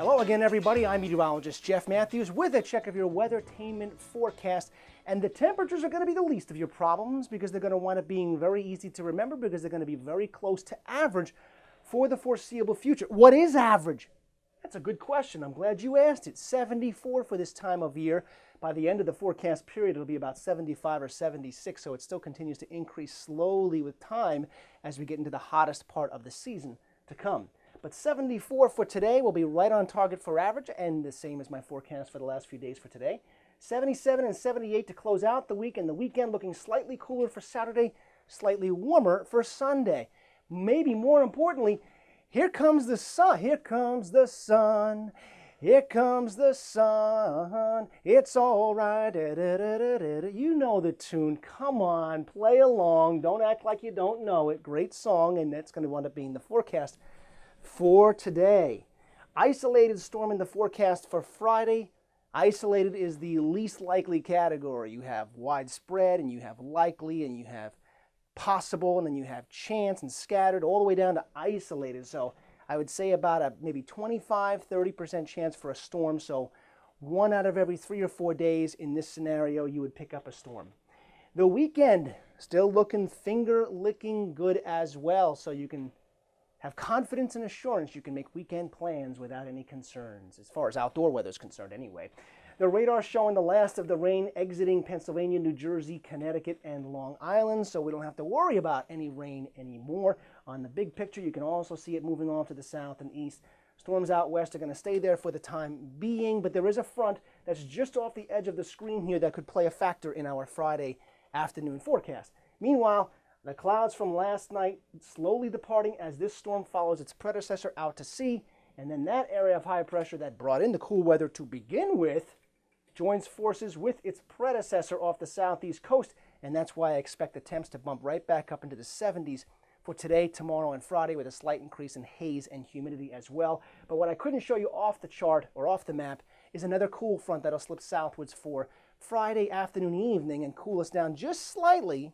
Hello again, everybody. I'm meteorologist Jeff Matthews with a check of your weathertainment forecast. And the temperatures are going to be the least of your problems because they're going to wind up being very easy to remember because they're going to be very close to average for the foreseeable future. What is average? That's a good question. I'm glad you asked it. 74 for this time of year. By the end of the forecast period, it'll be about 75 or 76, so it still continues to increase slowly with time as we get into the hottest part of the season to come. But 74 for today will be right on target for average, and the same as my forecast for the last few days for today. 77 and 78 to close out the week, and the weekend looking slightly cooler for Saturday, slightly warmer for Sunday. Maybe more importantly, here comes the sun, here comes the sun, here comes the sun, it's all right, you know the tune, come on, play along, don't act like you don't know it, great song, and that's going to wind up being the forecast for today. Isolated storm in the forecast for Friday. Isolated is the least likely category. You have widespread, and you have likely, and you have possible, and then you have chance and scattered, all the way down to isolated. So I would say about a maybe 25-30% chance for a storm. So 1 out of every 3 or 4 days in this scenario, you would pick up a storm. The weekend, still looking finger-licking good as well. So you can have confidence and assurance you can make weekend plans without any concerns, as far as outdoor weather is concerned anyway. The radar showing the last of the rain exiting Pennsylvania, New Jersey, Connecticut, and Long Island, so we don't have to worry about any rain anymore. On the big picture, you can also see it moving off to the south and east. Storms out west are going to stay there for the time being, but there is a front that's just off the edge of the screen here that could play a factor in our Friday afternoon forecast. Meanwhile, the clouds from last night slowly departing as this storm follows its predecessor out to sea, and then that area of high pressure that brought in the cool weather to begin with joins forces with its predecessor off the southeast coast, and that's why I expect the temps to bump right back up into the 70s for today, tomorrow, and Friday, with a slight increase in haze and humidity as well. But what I couldn't show you off the chart or off the map is another cool front that'll slip southwards for Friday afternoon, evening, and cool us down just slightly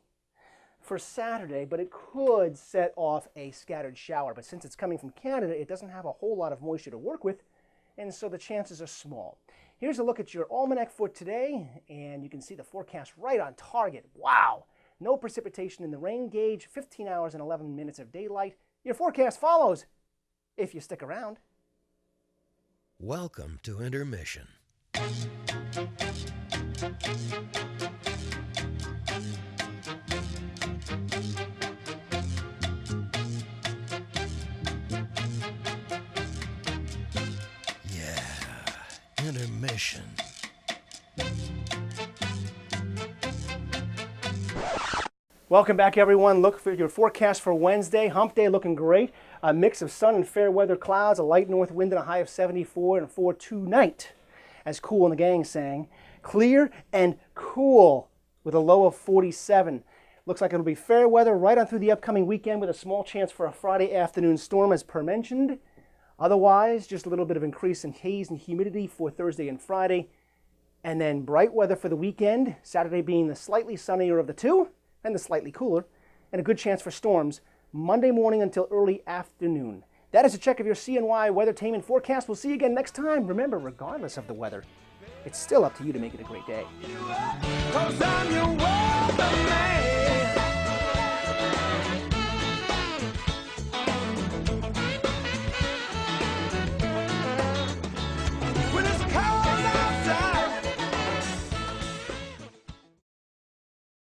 for Saturday, but it could set off a scattered shower. But since it's coming from Canada, it doesn't have a whole lot of moisture to work with, and so the chances are small. Here's a look at your almanac for today, and you can see the forecast right on target. Wow! No precipitation in the rain gauge, 15 hours and 11 minutes of daylight. Your forecast follows, if you stick around. Welcome to Intermission. Intermission. Welcome back, everyone. Look for your forecast for Wednesday. Hump day looking great. A mix of sun and fair weather clouds, a light north wind and a high of 74 and for tonight, as Cool and the Gang sang. Clear and cool with a low of 47. Looks like it'll be fair weather right on through the upcoming weekend with a small chance for a Friday afternoon storm as per mentioned. Otherwise, just a little bit of increase in haze and humidity for Thursday and Friday. And then bright weather for the weekend, Saturday being the slightly sunnier of the two and the slightly cooler, and a good chance for storms Monday morning until early afternoon. That is a check of your CNY weathertainment forecast. We'll see you again next time. Remember, regardless of the weather, it's still up to you to make it a great day. 'Cause I'm your weatherman.